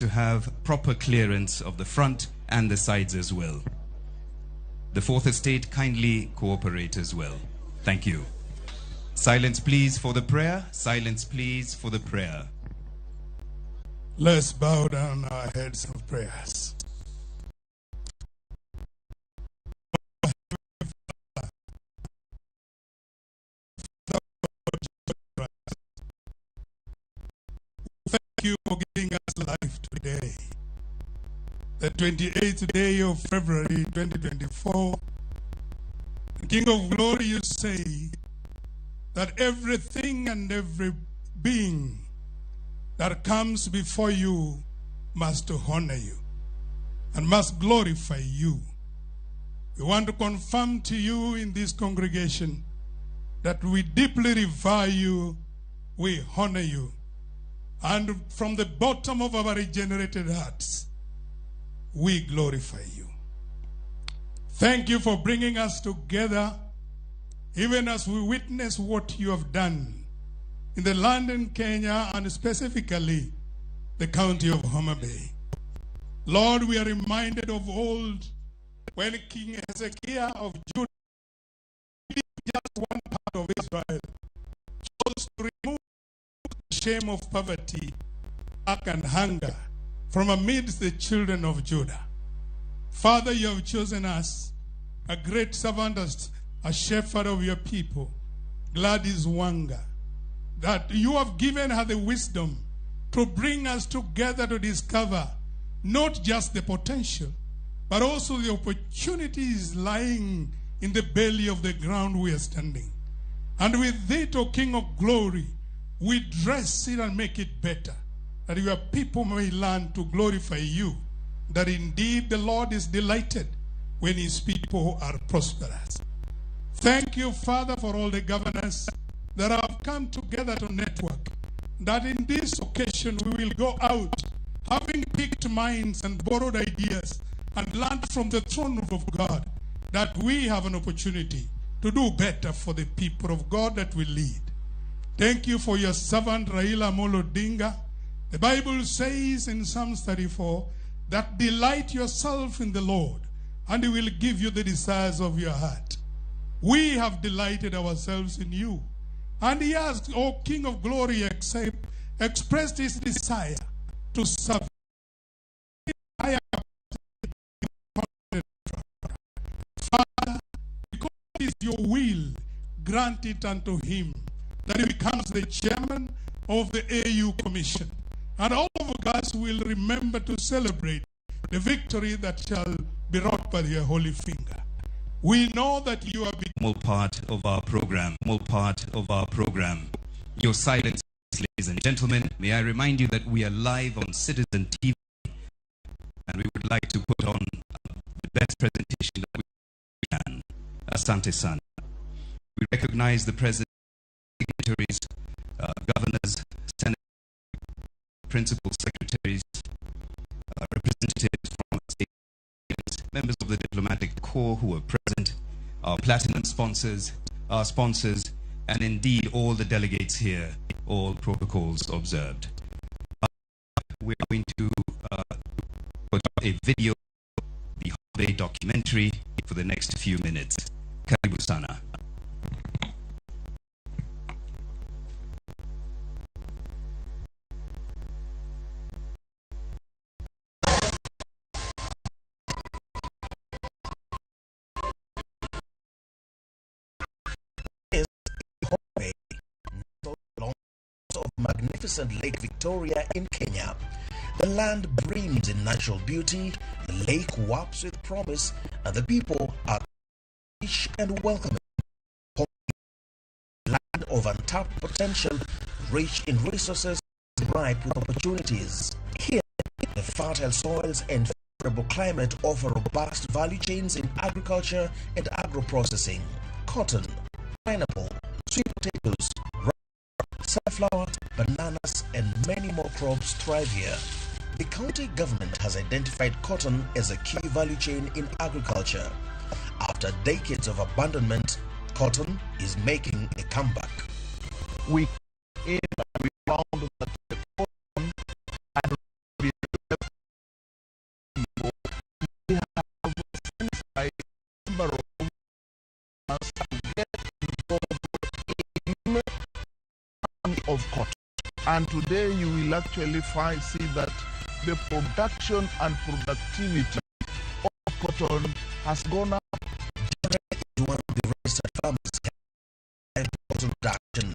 to have proper clearance of the front and the sides as well. The Fourth Estate kindly cooperate as well. Thank you. Silence please for the prayer. Silence please for the prayer. Let's bow down our heads of prayers. Thank you for giving us life today. The 28th day of February 2024. King of Glory, you say that everything and every being that comes before you must honor you and must glorify you. We want to confirm to you in this congregation that we deeply revere you, we honor you, and from the bottom of our regenerated hearts, we glorify you. Thank you for bringing us together, even as we witness what you have done in the land in Kenya and specifically the county of Homa Bay. Lord, we are reminded of old when King Hezekiah of Judah, just one part of Israel, chose to remove the shame of poverty, lack and hunger from amidst the children of Judah. Father, you have chosen us, a great servant, as a shepherd of your people, Gladys Wanga, that you have given her the wisdom to bring us together to discover not just the potential, but also the opportunities lying in the belly of the ground we are standing. And with it, O King of Glory, we dress it and make it better, that your people may learn to glorify you, that indeed the Lord is delighted when his people are prosperous. Thank you, Father, for all the governors that have come together to network, that in this occasion we will go out having picked minds and borrowed ideas and learned from the throne room of God, that we have an opportunity to do better for the people of God that we lead. Thank you for your servant Raila Amolo Odinga. The Bible says in Psalms 34 that delight yourself in the Lord and he will give you the desires of your heart. We have delighted ourselves in you. And he has, O King of Glory, expressed his desire to serve. Father, because it is your will, grant it unto him, that he becomes the chairman of the AU Commission. And all of us will remember to celebrate the victory that shall be wrought by your holy finger. We know that you have been More part of our program. More part of our program. Your silence, ladies and gentlemen. May I remind you that we are live on Citizen TV, and we would like to put on the best presentation that we can. Asante Sana. We recognize the president, dignitaries, governors, senators, principal secretaries, representatives from state, members of the diplomatic corps who are present, our platinum sponsors, our sponsors, and indeed all the delegates here, all protocols observed. We're going to put up a video, the Holiday documentary, for the next few minutes. Karibu sana. Magnificent Lake Victoria in Kenya. The land brims in natural beauty, the lake warps with promise, and the people are rich and welcoming. Land of untapped potential, rich in resources, ripe with opportunities. Here, the fertile soils and favorable climate offer robust value chains in agriculture and agro-processing. Cotton, pineapple, sweet potatoes, sunflower, bananas, and many more crops thrive here. The county government has identified cotton as a key value chain in agriculture. After decades of abandonment, cotton is making a comeback. We found that the cotton and of cotton. And today you will actually see that the production and productivity of cotton has gone up. Is one of the registered farmers and cotton production.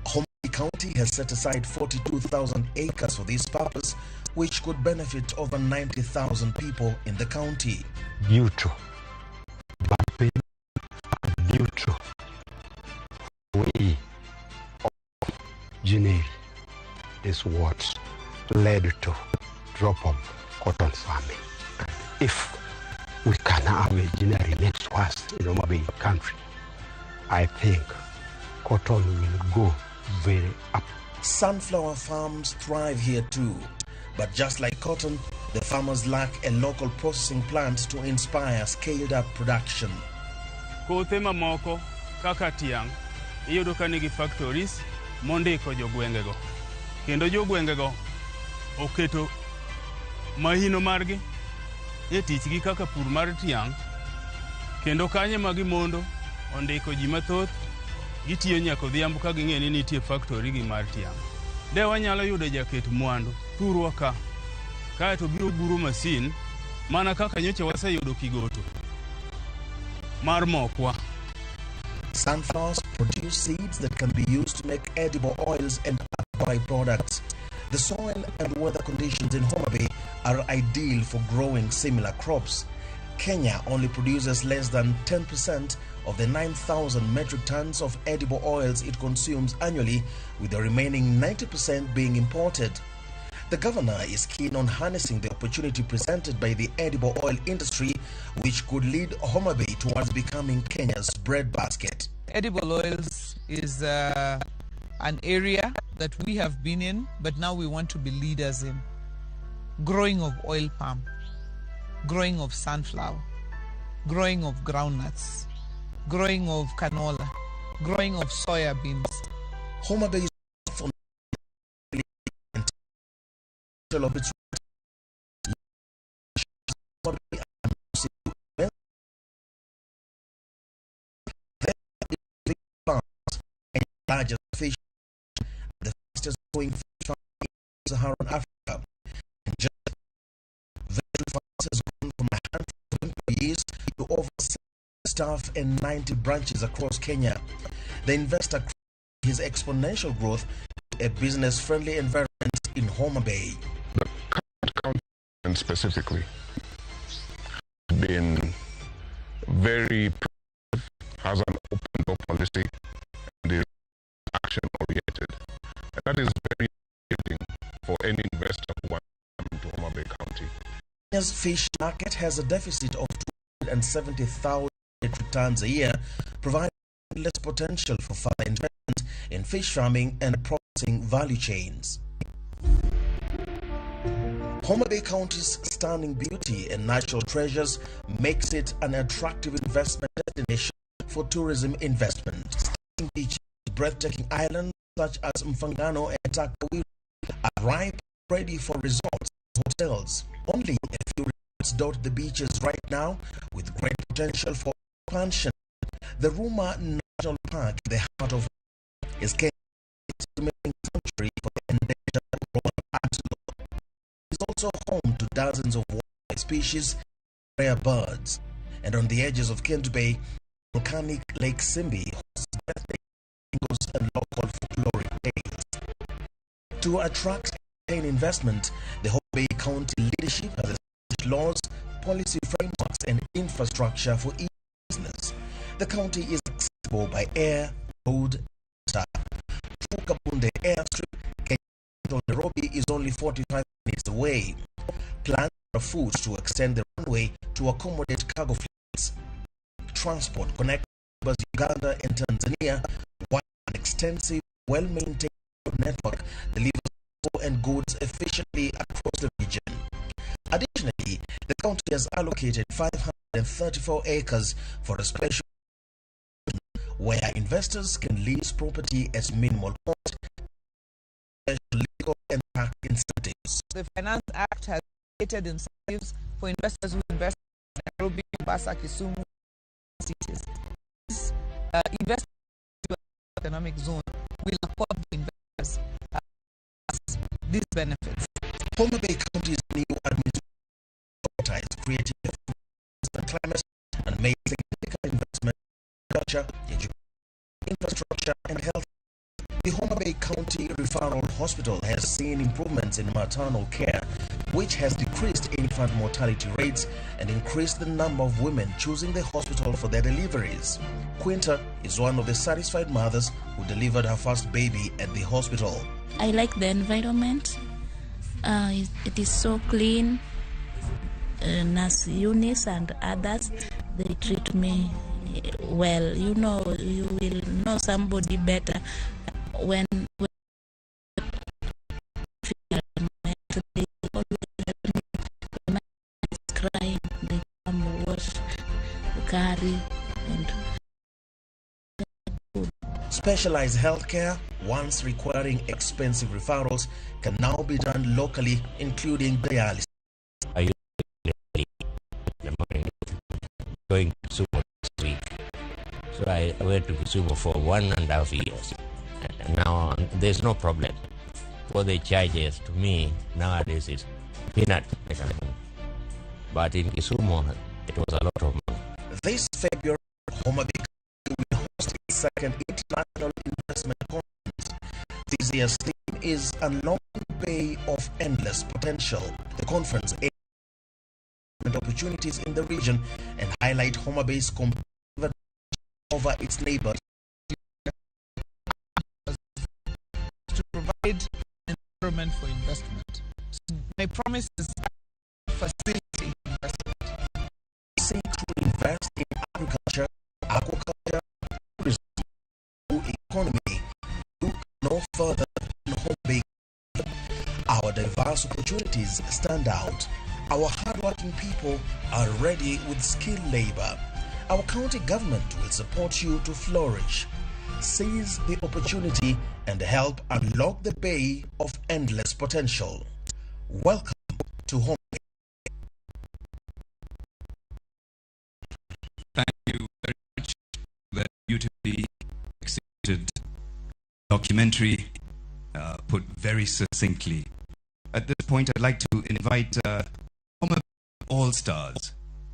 Homa County has set aside 42,000 acres for this purpose, which could benefit over 90,000 people in the county. Neutral, but neutral way of engineering is what led to drop of cotton farming. And if we can have engineering next to us in Homa Bay country, I think cotton will go very up. Sunflower farms thrive here too, but just like cotton, the farmers lack a local processing plant to inspire scaled-up production. Kothe mamoko kaka tiang iyudo ka nigi factories mondiko jogwengego, kendo jogwengego oketo mahino margi e tichgi kaka pur mar tiang, kendo kanye magimondo ondiko ji mathoth gitiyo nyaka odhiambo ka ging'e ni nitie factory gi mar tiang. De wanyalo yudo jaket mwandu thurwa ka kaeto biro guro masin mana kaka nyocha waseyudo kigoto mar mokwa. Sunflowers produce seeds that can be used to make edible oils and other byproducts. The soil and weather conditions in Homa Bay are ideal for growing similar crops. Kenya only produces less than 10% of the 9,000 metric tons of edible oils it consumes annually, with the remaining 90% being imported. The governor is keen on harnessing the opportunity presented by the edible oil industry, which could lead Homa Bay towards becoming Kenya's breadbasket. Edible oils is an area that we have been in, but now we want to be leaders in. Growing of oil palm, growing of sunflower, growing of groundnuts, growing of canola, growing of soya beans. Homa Bay is of its largest fish, the fastest growing fish farm in Saharan Africa. And just vegetable farms has grown from a handful of employees to over 60 staff and 90 branches across Kenya. The investor his exponential growth to a business-friendly environment in Homa Bay. The current county specifically has been very proactive, has an open door policy, and is action oriented. And that is very important for any investor who wants to come to Homa Bay County. Kenya's fish market has a deficit of 270,000 metric tons a year, providing less potential for further investment in fish farming and processing value chains. Homa Bay County's stunning beauty and natural treasures makes it an attractive investment destination for tourism investment. Stunning beaches, breathtaking islands such as Mfangano and Takawiri are ripe, ready for resorts and hotels. Only a few resorts dot the beaches right now, with great potential for expansion. The Roma National Park in the heart of is Kenya's remaining sanctuary for the endangered Romo antelope. It is also home to dozens of wildlife species, rare birds, and on the edges of Kendu Bay, volcanic Lake Simbi hosts breathtaking and local folkloric tales. To attract and retain investment, the Homa Bay County leadership has established laws, policy frameworks, and infrastructure for each business. The county is accessible by air, road, and water. Through Kabunde Airstrip, Kenya Nairobi is only 45 minutes away. Plans are afoot to extend the runway to accommodate cargo flights. Transport connects Uganda and Tanzania, while an extensive, well-maintained network delivers people and goods efficiently across the region. Additionally, the county has allocated 534 acres for a special where investors can lease property at minimal cost, legal and tax incentives. The Finance Act has created incentives for investors who invest in Nairobi, Mombasa, Kisumu cities. These investors in the economic zone will acquire the investment these benefits. Homa Bay County's new administration is creating a climate and made significant investment in culture, education, infrastructure, and health. The Homa Bay County Referral Hospital has seen improvements in maternal care, which has decreased infant mortality rates and increased the number of women choosing the hospital for their deliveries. Quinta is one of the satisfied mothers who delivered her first baby at the hospital. I like the environment. It is so clean. Nurse Eunice and others, they treat me well. You know, you will know somebody better when they always help me. When I'm crying, they come wash, carry, and Specialized healthcare, once requiring expensive referrals, can now be done locally, including dialysis. I usually in the morning going to Kisumu this week. So I went to Kisumu for 1.5 years. And now there's no problem. For the charges to me nowadays is peanut. But in Kisumu it was a lot of money. This February, Homa Bay will host its second International Investment Conference. This year's theme is Unlocking the Bay of Endless Potential. The conference aims at opportunities in the region and highlight Homa Bay's competitive advantage over its neighbors. To provide an environment for investment. So my promise is facilitate investment. Seek to invest in agriculture, aquaculture, tourism, economy. Look no further than Homa Bay. Our diverse opportunities stand out. Our hardworking people are ready with skilled labor. Our county government will support you to flourish. Seize the opportunity and help unlock the bay of endless potential. Welcome to Homa Bay. Thank you very much for that beautifully executed documentary, put very succinctly. At this point, I'd like to invite Homa Bay All-Stars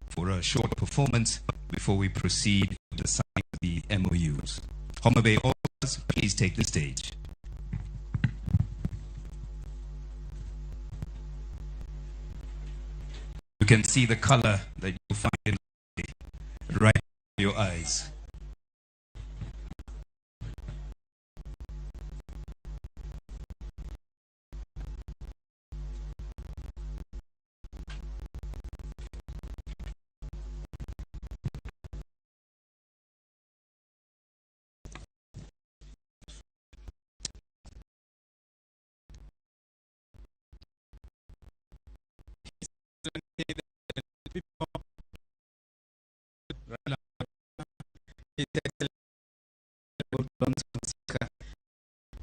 for a short performance before we proceed to sign the MOUs. Homa Bay All-Stars, please take the stage. You can see the color that you find in right in your eyes.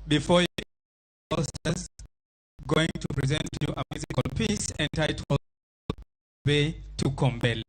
Before you is going to present you a musical piece entitled Bay to Kombele.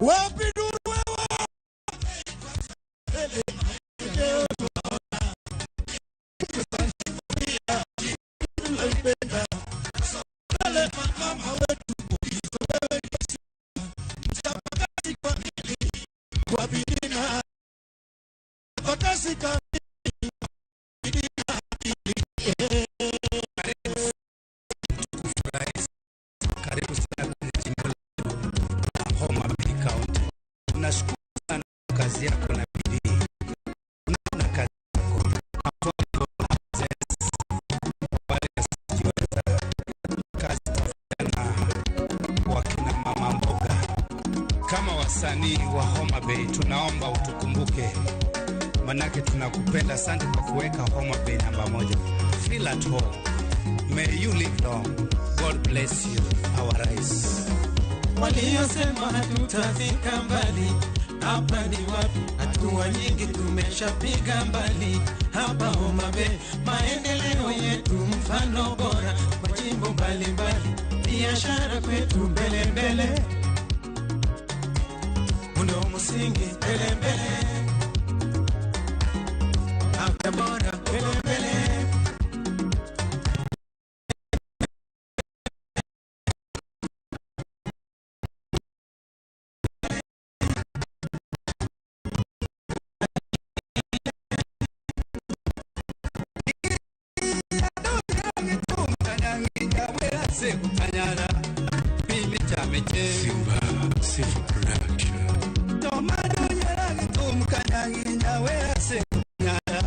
Wapi nuru wewe? Karibu sana jimbo la Homa Bay County. Tunashukuru sana kazi yako na bidii. Unaona kazi yako. Kazi na wakina mama mboga. Kama wasanii wa Homa Bay tunaomba utukumbuke. Manake tunakupenda. Asante kwa kuweka Homa Bay namba 1. Feel at home. May you live long. God bless you, our rais. Waliosema hatutafika mbali, hapa ni wapi? Hatua nyingi tumeshapiga mbali. Hapa Homa Bay, maendeleo yetu mfano bora, majimbo mbalimbali, biashara kwetu mbele mbele, ndio msingi mbele mbele, afya bora mbele mbele. Simba Sifu Production. Tomado nyaragi tumkanyangi nyawe ase nyara.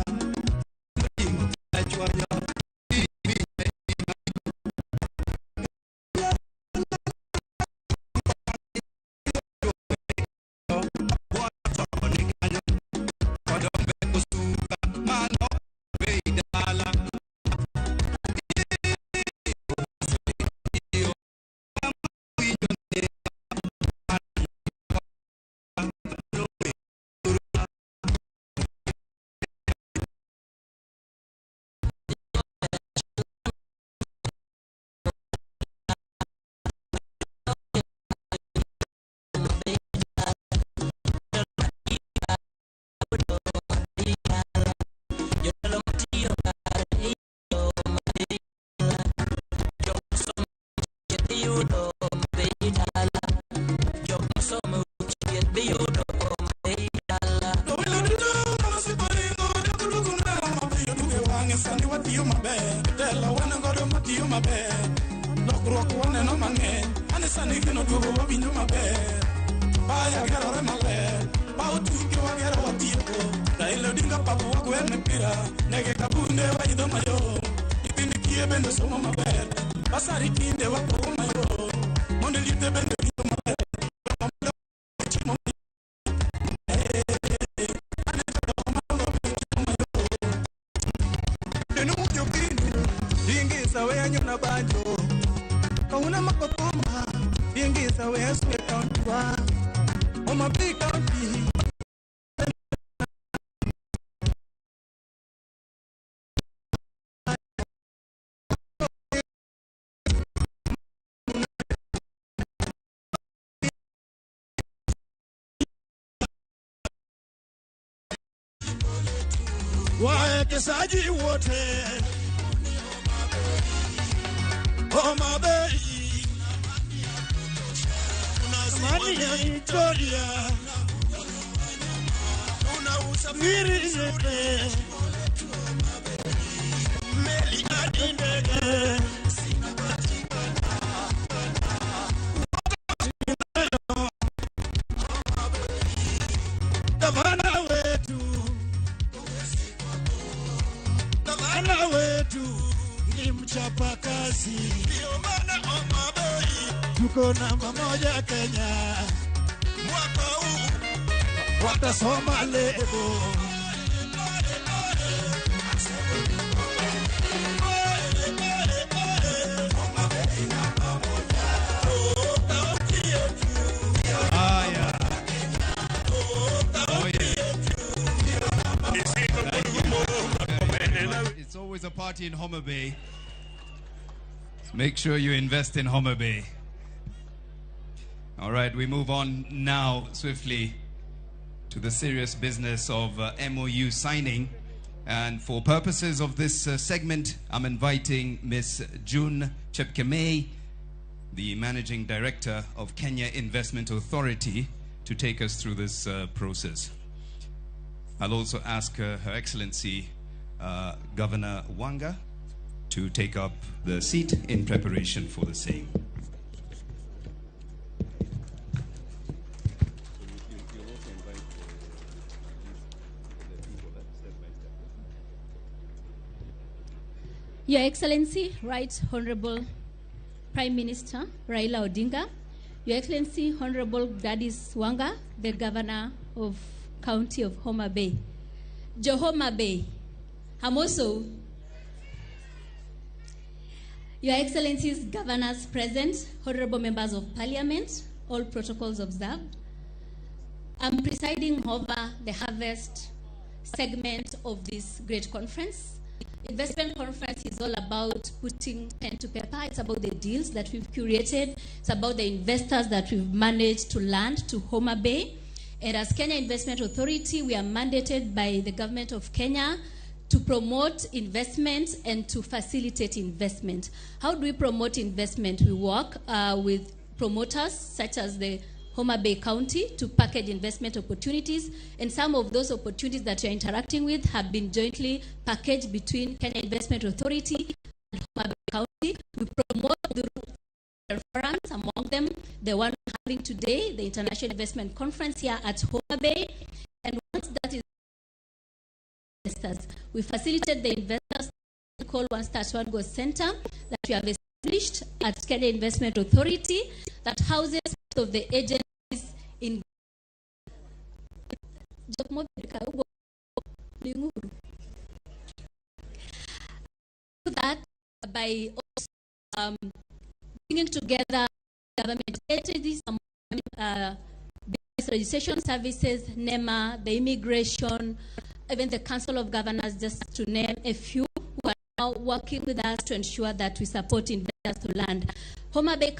Achwanyo. Wawekezaji wote Homa Bay, amani ya Victoria, una usafiri zote, meli hadi ndege, gavana wetu ni mchapa kazi, ndio maana Homa Bay tuko namba 1 Kenya. Mwaka huu watasoma lebo. It's always a party in Homa Bay. Make sure you invest in Homa Bay. All right, we move on now swiftly to the serious business of MOU signing. And for purposes of this segment, I'm inviting Ms. June Chepkemei, the Managing Director of Kenya Investment Authority, to take us through this process. I'll also ask Her Excellency Governor Wanga to take up the seat in preparation for the same. Your Excellency, Right Honorable Prime Minister Raila Odinga, Your Excellency, Honorable Gladys Wanga, the Governor of County of Homa Bay, Homa Bay, Hamoso, Your Excellencies, Governors present, Honorable Members of Parliament, all protocols observed. I'm presiding over the harvest segment of this great conference. Investment conference is all about putting pen to paper. It's about the deals that we've curated. It's about the investors that we've managed to land to Homa Bay. And as Kenya Investment Authority, we are mandated by the government of Kenya to promote investment and to facilitate investment. How do we promote investment? We work with promoters such as the Homa Bay County to package investment opportunities, and some of those opportunities that you're interacting with have been jointly packaged between Kenya Investment Authority and Homa Bay County. We promote the forums, among them the one we're having today, the International Investment Conference here at Homa Bay, and once that is investors, we facilitate the investors called One Start One Go Center that we have established at Kenya Investment Authority that houses of the agencies in that by also, bringing together government agencies, registration services, NEMA, the immigration, even the Council of Governors, just to name a few, who are now working with us to ensure that we support investors to land. Homa Bay